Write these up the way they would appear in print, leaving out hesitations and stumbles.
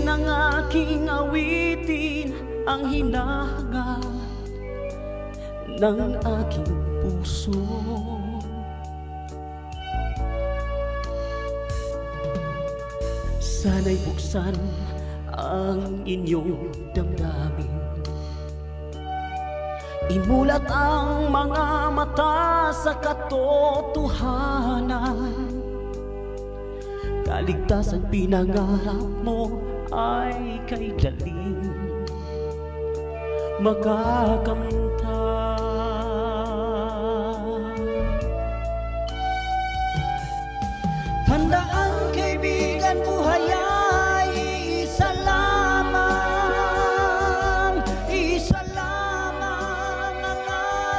ng aking awitin ang hinahangad ng aking puso. Sana'y buksan ang inyong damdamin, imulat ang mga mata sa katotohanan. Kaligtasan pinangarap mo ay kay galing makakamtan. Tandaan kaibigan, buhay ay isa lamang, isa lamang ang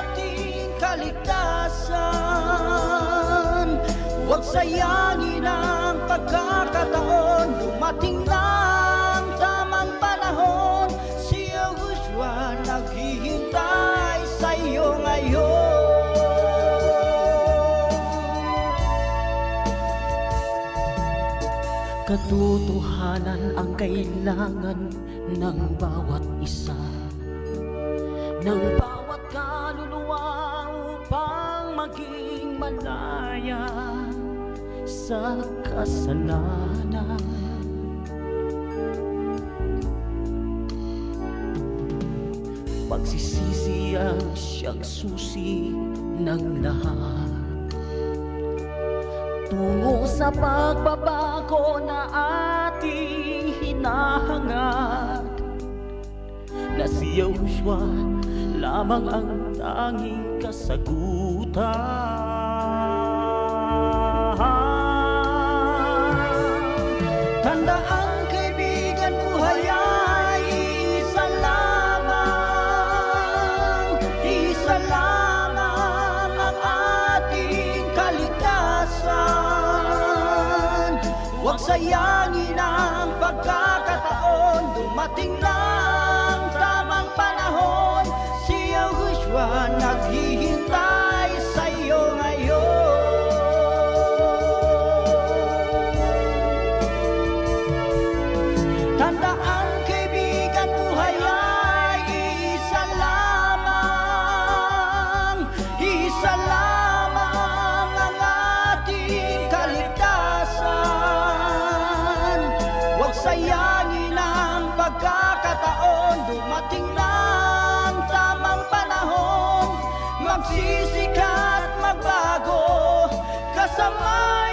ating kaligtasan. Huwag sayangin ang pagkakataon, dumating lang tamang panahon. Si Yahushua naghihintay sa iyo ngayon. Katotohanan ang kailangan ng bawat isa, ng bawat kaluluwa upang maging malaya sa kasalanan. Pagsisisi ang siyang susi ng lahat, tungo sa pagbabago na ating hinahangad, na si Yahushua lamang ang tanging kasagutan. Tandaan kaibigan, buhay ay isa lamang, isa lamang ang ating kaligtasan. Huwag sayangin ang pagkakataon, dumating lang tamang panahon. Si Yahushua naghihintay sa iyo ngayon. Tandaan kaibigan, buhay ay isa lamang, isa lamang ang ating kaligtasan. Huwag sayangin ang pagkakataon, dumating lang tamang panahon. Magsisikat, magbago, kasama